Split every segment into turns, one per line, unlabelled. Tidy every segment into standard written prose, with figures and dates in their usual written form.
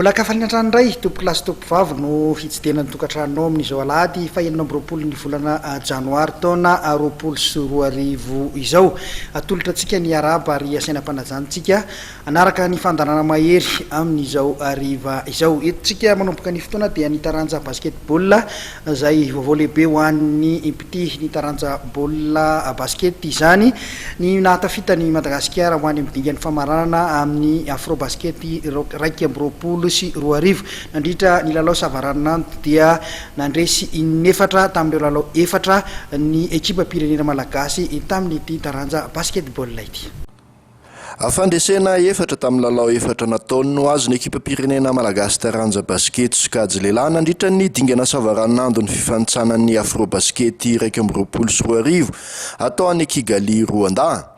Mbola kafalinantrano ndray tompoko lasy tompoko vavy no hitsidena ny tokantranonao amin'izao alahady fahenina amby roapolo ny volana janoary taona roapolo sy roa arivo izao. Atolotra antsika ny araba ary asainam-panajantsika anaraka ny fandanana mahery amin'izao ariva izao. Etontsika manomboka ny fotoana dia ny taranja basketball izay vaovao lehibe ho an'ny impity ny taranja baolina basket izany ny nahatafita ny Madagasikara ho any amin'ny dingan'ny famaranana amin'ny Afrobasket raiky amby roapolo sy roa arivo. Nandritra ny lalao savaranana dia nandresy inefatra tamin'ireo lalao efatra ny ekipam-pirenena Malagasy tamin'ity taranja basketball ity.
Afandresena efatra tamin'ny lalao efatra nataony no azo ny ekipam-pirenena Malagasy taranja basket sokajy lehilahy nandritra ny dingana savaranando ny fifanintsanan'ny Afrobasket raiky amby roapolo sy roa arivo atao any Kigali, Rwanda.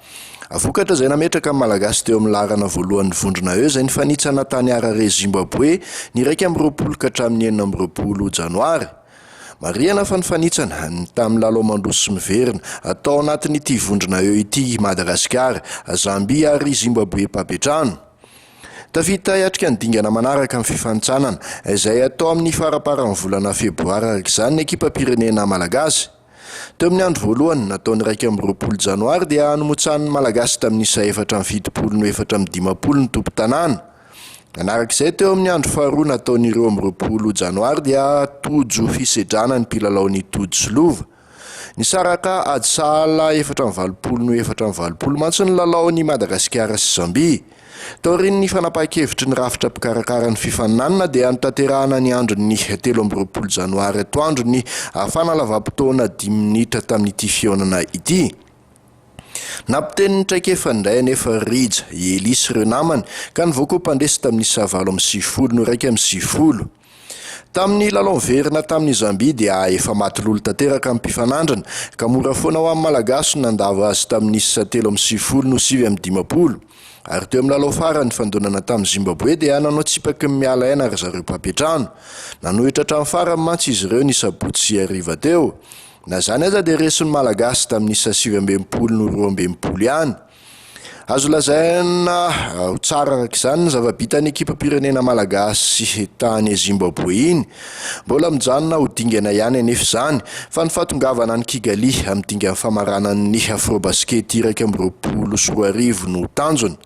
Avokatra izay nametraka amin'ny Malagasy teo amin'ny laharana voalohan'ny vondrona eo izay nifanitsana tany Harare Zimbabwe ny raiky amby roapolo ka hatramin'ny enina amby roapolo janoary. Marihana fa nifanitsana tamin'ny lalao mandroso sy miverina atao anatin'ity vondrona eo ity Madagasikara, Zambia ary Zimbabwe papetrano. Tafita iatrika ny dingana manaraka amin'ny fifanintsanana izay atao amin'ny faraparan'ny volana febroary araka izany ny ekipam-pirenena Malagasy. Teo amin'ny andro voalohany nataony raiky amby roapolo janoary dia nomotsan'ny Malagasy tamin'isa efatra amby fitopolo no efatra amby dimapolo ny tompo-tanàna. Manarak'izay teo amin'ny andro faharoa nataon'ireo amby roapolo janoary dia tojo fisedrana ny mpilalao ny tojo sy lova. Nisaraka ady sahala efatra amby valopolo no efatra amby valopolo mantsy ny lalao ny Madagasikara sy Zambia. Taorian'ny fanapakevitry ny rafitra mpikarakara ny fifanintsanana dia nitanterahana ny andro ny telo amby roapolo janoary atoandro ny fanalavam-potoana 10 minitra tamin'ity fihaonana ity. Nampiteniny traikefa indray nefa rija elisy ireo namany ka nivoaka ho mpandresy tamin'isa 7 no raiky amby 9. Tamin'ny lalao miverina tamin'ny Zambia dia efa maty lolo tanteraka amin'ny mpifanandrana ka mora foana ho amin'ny Malagasy nandava azy tamin'isa 7 amby 9 no 9 amby 10. Ary teo amin'ny lalao farany fandonana tamin'ny Zimbabwe dia nanao tsipaky ny miala aina ary zareo papetrano. Nanohitra hatramin'ny farany mantsy izy ireo ny sabotsy sy hariva teo. Na zany aza dia reson'ny Malagasy tamin'isa 7 no 12 ihany. Azo lazaina tsara araka izany ny zava-bitan'ny ekipam-pirenena Malagasy tany Zimbabwe iny. Mbola mijanona ho dingana ihany anefa izany fa ny fatongavana ny Kigali amin'ny dingan'ny famaranan'ny Afrobasket raiky amby roapolo sy roa arivo no tanjona.